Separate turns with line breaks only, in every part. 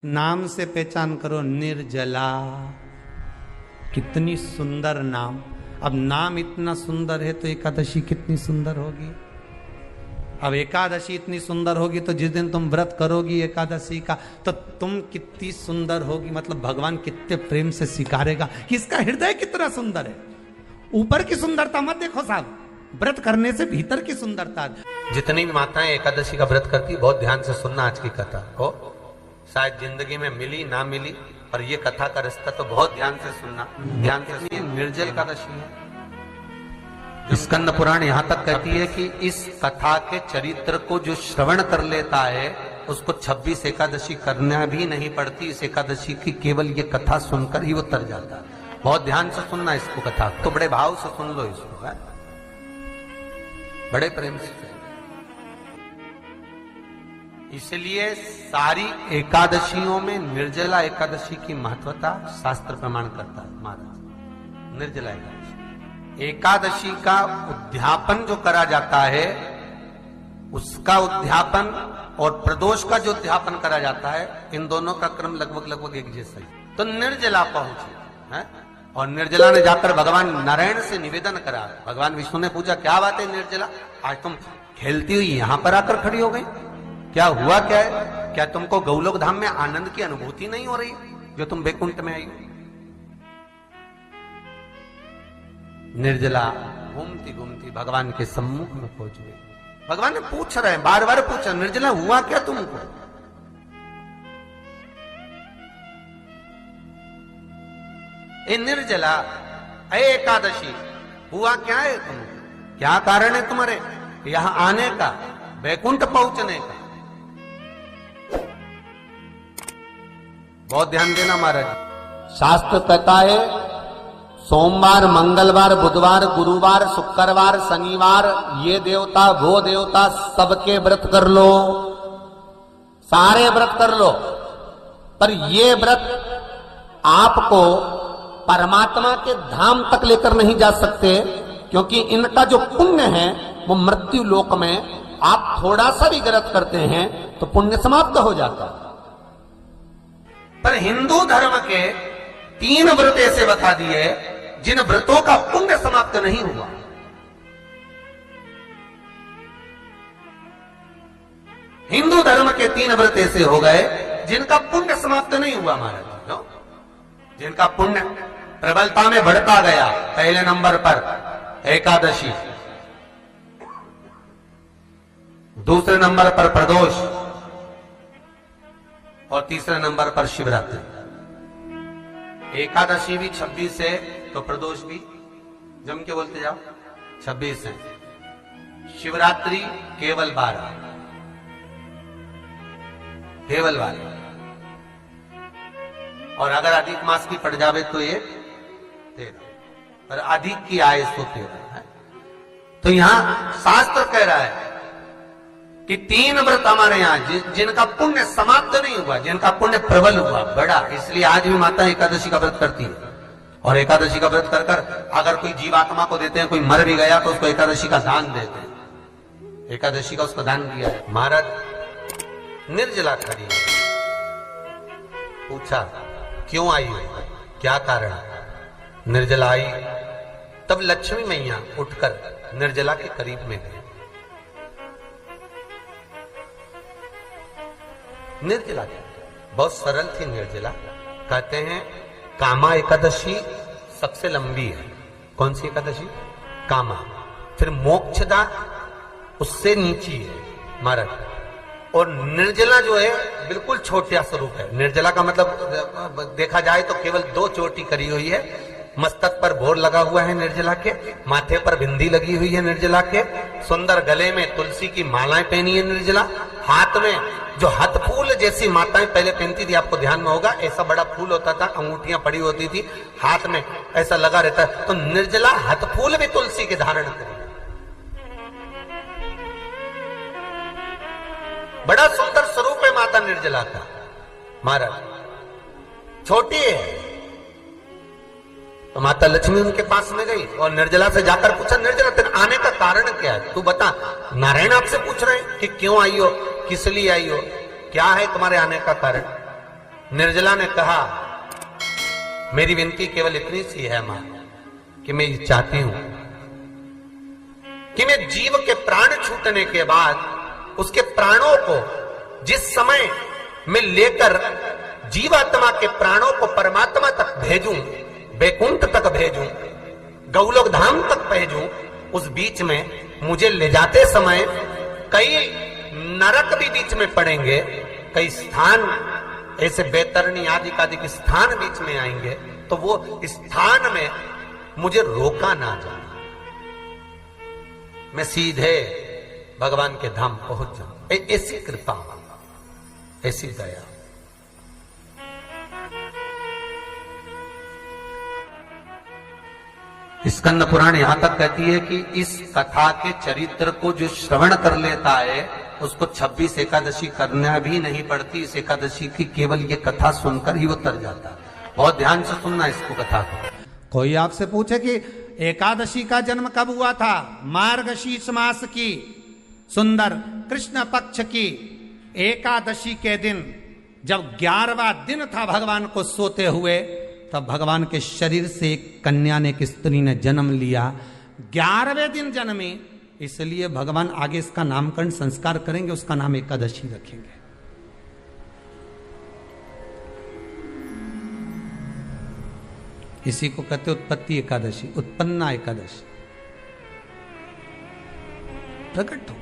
नाम से पहचान करो, निर्जला। कितनी सुंदर नाम। अब नाम इतना सुंदर है तो एकादशी कितनी सुंदर होगी। अब एकादशी इतनी सुंदर होगी तो जिस दिन तुम व्रत करोगी एकादशी का तो तुम कितनी सुंदर होगी। मतलब भगवान कितने प्रेम से स्वीकारेगा कि इसका हृदय कितना सुंदर है। ऊपर की सुंदरता मत देखो साहब, व्रत करने से भीतर की सुंदरता।
जितनी भी माताएं एकादशी का व्रत करती है बहुत ध्यान से सुनना आज की कथा को। शायद जिंदगी में मिली ना मिली और ये कथा का रिश्ता तो बहुत ध्यान से सुनना। ध्यान से सुनिए, निर्जल एकादशी है। स्कंद पुराण यहां तक कहती है कि इस कथा के चरित्र को जो श्रवण कर लेता है उसको 26 एकादशी करना भी नहीं पड़ती। इस एकादशी की केवल ये कथा सुनकर ही वो तर जाता है। बहुत ध्यान से सुनना इसको, कथा तो बड़े भाव से सुन लो इसको, है? बड़े प्रेम से। इसलिए सारी एकादशियों में निर्जला एकादशी की महत्वता शास्त्र प्रमाण करता है महाराज। निर्जला एकादशी का उद्यापन जो करा जाता है उसका उद्यापन और प्रदोष का जो उद्यापन करा जाता है, इन दोनों का क्रम लगभग एक जैसा ही। तो निर्जला पहुंची है और निर्जला ने जाकर भगवान नारायण से निवेदन करा। भगवान विष्णु ने पूछा, क्या बात है निर्जला, आज तुम खेलती हुई यहां पर आकर खड़ी हो गई, क्या हुआ क्या है? क्या तुमको गौलोक धाम में आनंद की अनुभूति नहीं हो रही जो तुम बैकुंठ में आई हो? निर्जला घूमती घूमती भगवान के सम्मुख में पहुंच गई। भगवान ने पूछ रहे हैं, बार बार पूछा, निर्जला हुआ क्या तुमको? ए निर्जला, ए एकादशी, हुआ क्या है तुमको? क्या कारण है तुम्हारे यहां आने का, बैकुंठ पहुंचने का? बहुत ध्यान देना महाराज। शास्त्र कहता है सोमवार, मंगलवार, बुधवार, गुरुवार, शुक्रवार, शनिवार, ये देवता वो देवता सबके व्रत कर लो, सारे व्रत कर लो, पर ये व्रत आपको परमात्मा के धाम तक लेकर नहीं जा सकते, क्योंकि इनका जो पुण्य है वो मृत्यु लोक में आप थोड़ा सा भी व्रत करते हैं तो पुण्य समाप्त हो जाता है। पर हिंदू धर्म के 3 व्रत ऐसे बता दिए जिन व्रतों का पुण्य समाप्त नहीं हुआ। हिंदू धर्म के 3 व्रत ऐसे हो गए जिनका पुण्य समाप्त नहीं हुआ महाराज, जिनका पुण्य प्रबलता में बढ़ता गया। पहले नंबर पर एकादशी, दूसरे नंबर पर प्रदोष और तीसरे नंबर पर शिवरात्रि। एकादशी भी 26 है तो प्रदोष भी जम के बोलते जाओ 26 है। शिवरात्रि केवल 12, केवल 12, और अगर अधिक मास की पड़ जावे तो ये 13, और अधिक की आए तो 13 है। तो यहां शास्त्र कह रहा है कि 3 व्रत हमारे यहाँ जिनका पुण्य समाप्त नहीं हुआ, जिनका पुण्य प्रबल हुआ, बड़ा। इसलिए आज भी माता एकादशी का व्रत करती है और एकादशी का व्रत कर कर अगर कोई जीवात्मा को देते हैं, कोई मर भी गया तो उसको एकादशी का दान देते हैं। एकादशी का उसको दान किया है। महाराज निर्जला खड़ी पूछा, क्यों आई हो, क्या कारण? निर्जला आई तब लक्ष्मी मैया उठकर निर्जला के करीब में गई। निर्जला बहुत सरल थी निर्जला। कहते हैं कामा एकादशी सबसे लंबी है। कौन सी एकादशी? कामा। फिर मोक्षदा उससे नीची है महाराज। और निर्जला जो है बिल्कुल छोटा स्वरूप है। निर्जला का मतलब देखा जाए तो केवल 2 चोटी करी हुई है। मस्तक पर भोर लगा हुआ है निर्जला के, माथे पर बिंदी लगी हुई है निर्जला के, सुंदर गले में तुलसी की मालाएं पहनी है निर्जला, हाथ में जो हाथ फूल जैसी माताएं पहले पहनती थी, आपको ध्यान में होगा, ऐसा बड़ा फूल होता था, अंगूठियां पड़ी होती थी, हाथ में ऐसा लगा रहता है। तो निर्जला हाथ फूल भी तुलसी के धारण करी। बड़ा सुंदर स्वरूप है माता निर्जला का महाराज। छोटी है तो माता लक्ष्मी उनके पास में गई और निर्जला से जाकर पूछा, निर्जला तेरे आने का कारण क्या है, तू बता। नारायण आपसे पूछ रहे हैं कि क्यों आई हो, किस लिए आई हो, क्या है तुम्हारे आने का कारण? निर्जला ने कहा, मेरी विनती केवल इतनी सी है मां कि मैं ये चाहती हूं कि मैं जीव के प्राण छूटने के बाद उसके प्राणों को जिस समय मैं लेकर जीवात्मा के प्राणों को परमात्मा तक भेजूं, बैकुंठ तक भेजूं, गौलोक धाम तक भेजूं, उस बीच में मुझे ले जाते समय कई नरक भी बीच में पड़ेंगे, कई स्थान ऐसे बैतरणी आदि के स्थान बीच में आएंगे, तो वो स्थान में मुझे रोका ना जाए, मैं सीधे भगवान के धाम पहुंच जाऊं। ऐसी कृपा, ऐसी दया। स्कंद पुराण यहां तक कहती है कि इस कथा के चरित्र को जो श्रवण कर लेता है उसको 26 एकादशी करना भी नहीं पड़ती। इस एकादशी की केवल ये कथा सुनकर ही वो तर जाता है। बहुत ध्यान से सुनना इसको, कथा को।
कोई आपसे पूछे कि एकादशी का जन्म कब हुआ था? मार्गशीर्ष मास की सुंदर कृष्ण पक्ष की एकादशी के दिन, जब 11वां दिन था भगवान को सोते हुए, तब भगवान के शरीर से एक कन्या ने, एक स्त्री ने जन्म लिया। 11वें दिन जन्मी, इसलिए भगवान आगे इसका नामकरण संस्कार करेंगे, उसका नाम एकादशी रखेंगे। इसी को कहते उत्पत्ति एकादशी, उत्पन्ना एकादशी। प्रकट हो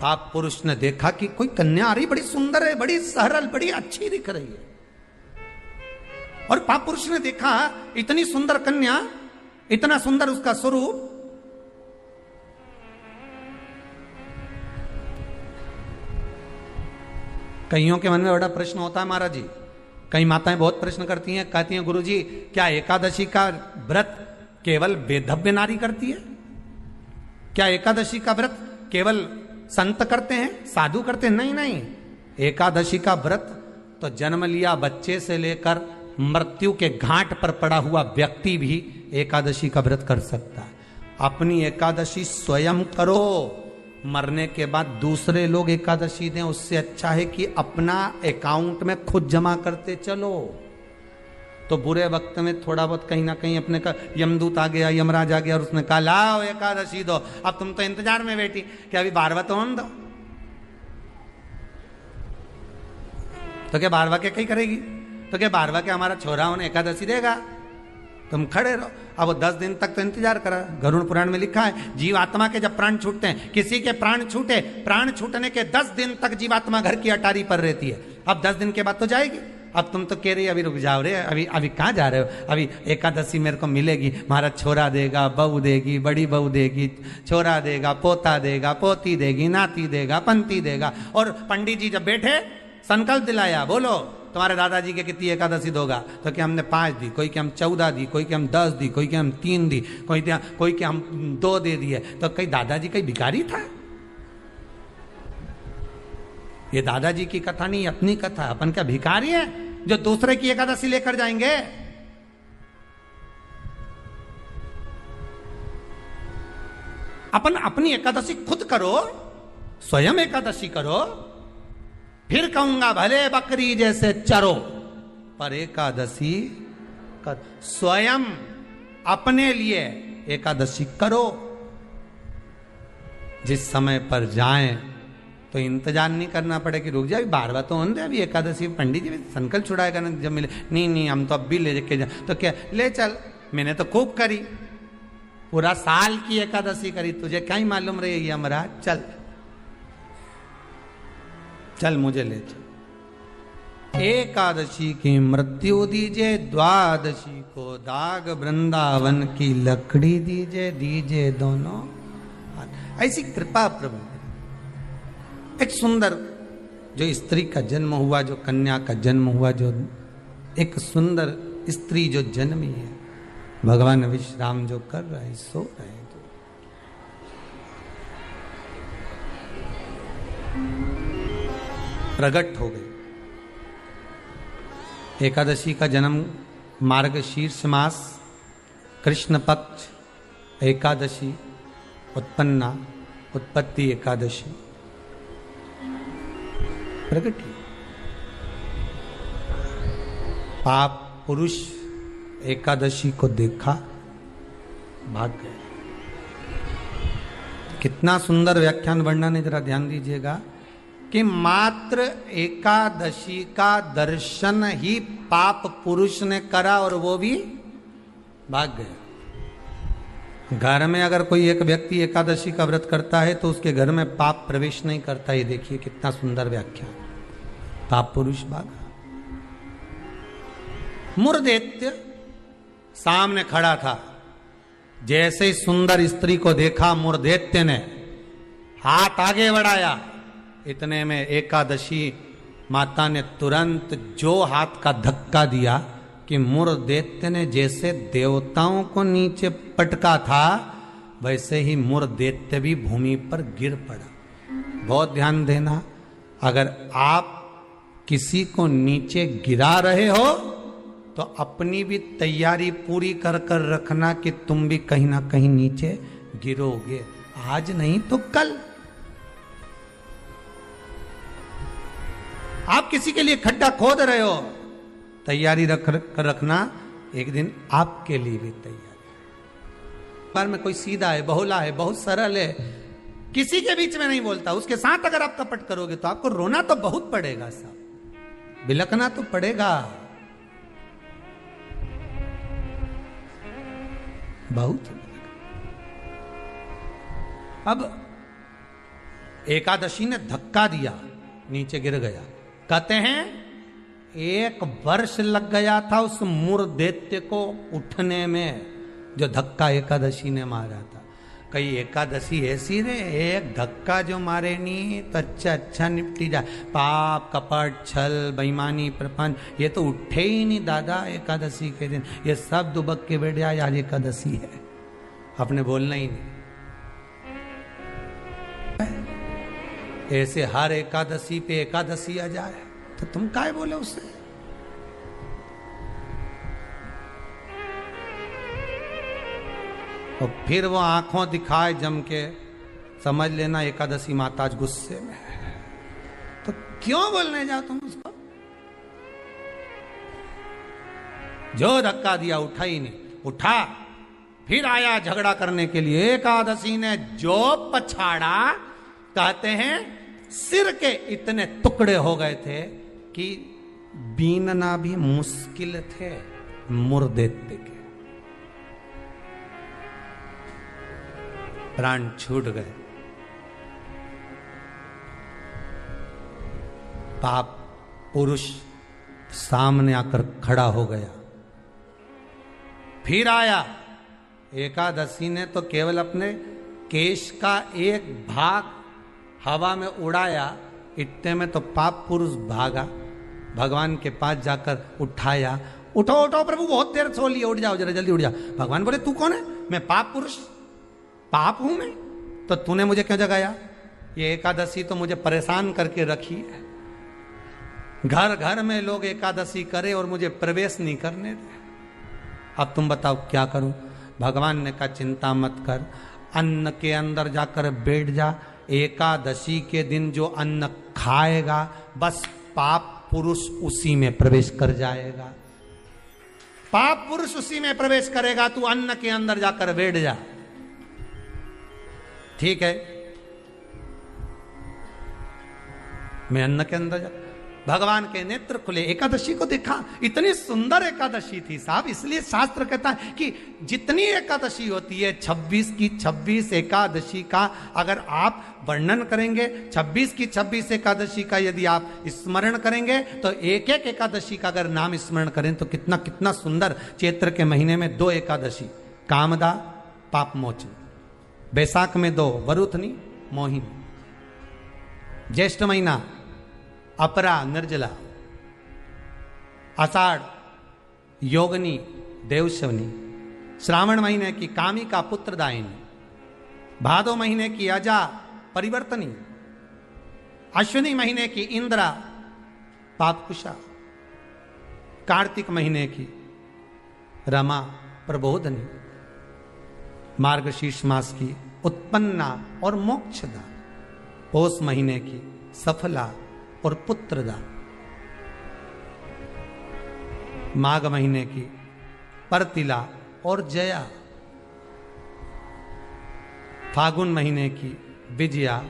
पाप पुरुष ने देखा कि कोई कन्या आ रही, बड़ी सुंदर है, बड़ी सरल, बड़ी अच्छी दिख रही है। और पाप पुरुष ने देखा इतनी सुंदर कन्या, इतना सुंदर उसका स्वरूप, कईयों के मन में बड़ा प्रश्न होता है महाराज जी। कई माताएं बहुत प्रश्न करती हैं, कहती हैं गुरुजी क्या एकादशी का व्रत केवल वेदव्य नारी करती है? क्या एकादशी का व्रत केवल संत करते हैं, साधु करते हैं? नहीं नहीं, एकादशी का व्रत तो जन्म लिया बच्चे से लेकर मृत्यु के घाट पर पड़ा हुआ व्यक्ति भी एकादशी का व्रत कर सकता है। अपनी एकादशी स्वयं करो, मरने के बाद दूसरे लोग एकादशी दें, उससे अच्छा है कि अपना अकाउंट में खुद जमा करते चलो। तो बुरे वक्त में थोड़ा बहुत कहीं ना कहीं अपने का यमदूत आ गया, यमराज आ गया और उसने कहा लाओ एकादशी दो। अब तुम तो इंतजार में बैठी कि अभी 12वां तो हम दो, तो क्या 12वां के कहीं करेगी? तो क्या 12वां के हमारा छोरा होने एकादशी देगा? तुम खड़े रहो। अब वो 10 दिन तक तो इंतजार करा। गरुड़ पुराण में लिखा है जीवात्मा के जब प्राण छूटते हैं, किसी के प्राण छूटे, प्राण छूटने के 10 दिन तक जीवात्मा घर की अटारी पर रहती है। अब 10 दिन के बाद तो जाएगी। अब तुम तो कह रही अभी रुक जाओ रे, अभी कहाँ जा रहे हो? अभी एकादशी मेरे को मिलेगी, हमारा छोरा देगा, बहू देगी, बड़ी बहू देगी, छोरा देगा, पोता देगा, पोती देगी, नाती देगा, पंती देगा। और पंडित जी जब बैठे संकल्प दिलाया, बोलो तुम्हारे दादाजी के कितनी एकादशी दोगा? तो क्या हमने 5 दी, कोई के हम 14 दी, कोई के हम 10 दी, कोई के हम 3 दी, कोई के हम 2 दे दिए। तो कहीं दादाजी कहीं भिखारी था? ये दादाजी की कथा नहीं, अपनी कथा। अपन क्या भिखारी है जो दूसरे की एकादशी लेकर जाएंगे? अपन अपनी एकादशी खुद करो, स्वयं एकादशी करो, फिर कहूंगा भले बकरी जैसे चरो, पर एकादशी कर। स्वयं अपने लिए एकादशी करो। जिस समय पर जाएं तो इंतजार नहीं करना पड़े कि रुक जाए 12वां तो होने दे, अभी एकादशी पंडित जी संकल्प छुड़ाएगा ना जब मिले। नहीं हम तो अब भी ले के जा। तो क्या ले चल, मैंने तो खूब करी, पूरा साल की एकादशी करी, तुझे क्या ही मालूम रहेगी हमारा? चल चल मुझे ले चल। एकादशी की मृत्यु दीजे, द्वादशी को दाग वृंदावन की लकड़ी दीजे दोनों। ऐसी कृपा प्रभु। एक सुंदर जो स्त्री का जन्म हुआ, जो कन्या का जन्म हुआ, जो एक सुंदर स्त्री जो जन्मी है, भगवान विश्राम जो कर रहे हैं, सो रहे हैं, प्रकट हो गई। एकादशी का जन्म मार्गशीर्ष मास कृष्ण पक्ष एकादशी, उत्पन्ना, उत्पत्ति एकादशी प्रकट हुई। पाप पुरुष एकादशी को देखा, भाग गए। कितना सुंदर व्याख्यान वर्णन है, जरा ध्यान दीजिएगा कि मात्र एकादशी का दर्शन ही पाप पुरुष ने करा और वो भी भाग गया। घर में अगर कोई एक व्यक्ति एकादशी का व्रत करता है तो उसके घर में पाप प्रवेश नहीं करता। ये देखिए कितना सुंदर व्याख्यान। पाप पुरुष भागा। मुरदैत्य सामने खड़ा था। जैसे ही सुंदर स्त्री को देखा, मुरदैत्य ने हाथ आगे बढ़ाया। इतने में एकादशी माता ने तुरंत जो हाथ का धक्का दिया कि मुरदैत्य ने जैसे देवताओं को नीचे पटका था, वैसे ही मुरदैत्य भी भूमि पर गिर पड़ा। बहुत ध्यान देना, अगर आप किसी को नीचे गिरा रहे हो तो अपनी भी तैयारी पूरी कर कर रखना कि तुम भी कहीं ना कहीं नीचे गिरोगे, आज नहीं तो कल। आप किसी के लिए खड्डा खोद रहे हो, तैयारी कर रखना, एक दिन आपके लिए भी तैयारी। बार में कोई सीधा है, बहुला है, बहुत सरल है, किसी के बीच में नहीं बोलता, उसके साथ अगर आप कपट करोगे तो आपको रोना तो बहुत पड़ेगा साहब, बिलखना तो पड़ेगा बहुत। अब एकादशी ने धक्का दिया, नीचे गिर गया। कहते हैं 1 वर्ष लग गया था उस मुरदैत्य को उठने में, जो धक्का एकादशी ने मारा था। कई एकादशी ऐसी रे, एक धक्का जो मारे नहीं तो अच्छा निपटी जाए। पाप कपट छल बेईमानी प्रपंच ये तो उठे ही नहीं दादा एकादशी के दिन, ये सब दुबक के बैठ जाए, आज एकादशी है, आपने बोलना ही नहीं। ऐसे हर एकादशी पे एकादशी आ जाए तो तुम काय बोले उससे। और फिर वो आंखों दिखाए जम के, समझ लेना एकादशी माता आज गुस्से में है। तो क्यों बोलने जाओ तुम उसको? जो धक्का दिया उठा ही नहीं, उठा फिर आया झगड़ा करने के लिए। एकादशी ने जो पछाड़ा, कहते हैं सिर के इतने टुकड़े हो गए थे कि बीनना भी मुश्किल थे मुरदैत्य के, प्राण छूट गए। पाप पुरुष सामने आकर खड़ा हो गया। फिर आया, एकादशी ने तो केवल अपने केश का एक भाग हवा में उड़ाया, इतने में तो पाप पुरुष भागा, भगवान के पास जाकर उठाया। उठो उठो प्रभु, बहुत देर सो लिए, उठ जाओ जरा जल्दी उठ जाओ। भगवान बोले तू कौन है? मैं पाप पुरुष, पाप हूं मैं, तो तूने मुझे क्यों जगाया? ये एकादशी तो मुझे परेशान करके रखी है। घर घर में लोग एकादशी करे और मुझे प्रवेश नहीं करने दे। अब तुम बताओ क्या करूं? भगवान ने कहा चिंता मत कर, अन्न के अंदर जाकर बैठ जा। एकादशी के दिन जो अन्न खाएगा बस पाप पुरुष उसी में प्रवेश कर जाएगा। पाप पुरुष उसी में प्रवेश करेगा, तू अन्न के अंदर जाकर बैठ जा। ठीक है, मैं अन्न के अंदर जा। भगवान के नेत्र खुले, एकादशी को देखा, इतनी सुंदर एकादशी थी साहब। इसलिए शास्त्र कहता है कि जितनी एकादशी होती है 26 की 26 एकादशी का अगर आप वर्णन करेंगे, 26 की 26 एकादशी का यदि आप स्मरण करेंगे तो एक एक एकादशी का अगर नाम स्मरण करें तो कितना कितना सुंदर। चैत्र के महीने में 2 एकादशी, कामदा पाप मोचन, बैसाख में 2 वरुथनी मोहिनी, ज्येष्ठ महीना अपरा निर्जला, आषाढ़ योगनी देवशवनी, श्रावण महीने की कामिका पुत्रदायिनी, भादो महीने की अजा परिवर्तनी, अश्विनी महीने की इंद्रा पापकुशा, कार्तिक महीने की रमा प्रबोधनी, मार्गशीर्ष मास की उत्पन्ना और मोक्षदा, पौष महीने की सफला और पुत्रदा। माघ महीने की, परतिला और जया, फागुन महीने की विजया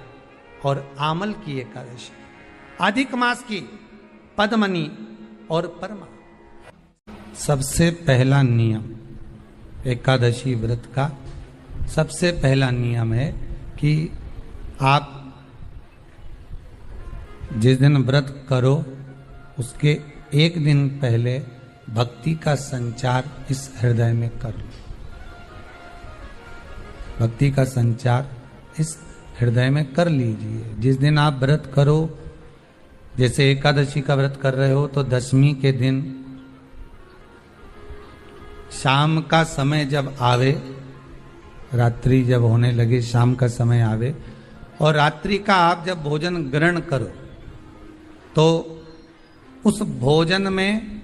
और आमल की एकादशी, अधिक मास की पद्मनी और परमा। सबसे पहला नियम एकादशी व्रत का, सबसे पहला नियम है कि आप जिस दिन व्रत करो उसके एक दिन पहले भक्ति का संचार इस हृदय में कर लो। भक्ति का संचार इस हृदय में कर लीजिए। जिस दिन आप व्रत करो, जैसे एकादशी का व्रत कर रहे हो तो दशमी के दिन शाम का समय जब आवे, रात्रि जब होने लगे, शाम का समय आवे और रात्रि का आप जब भोजन ग्रहण करो तो उस भोजन में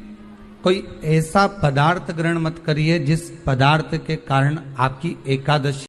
कोई ऐसा पदार्थ ग्रहण मत करिए जिस पदार्थ के कारण आपकी एकादशी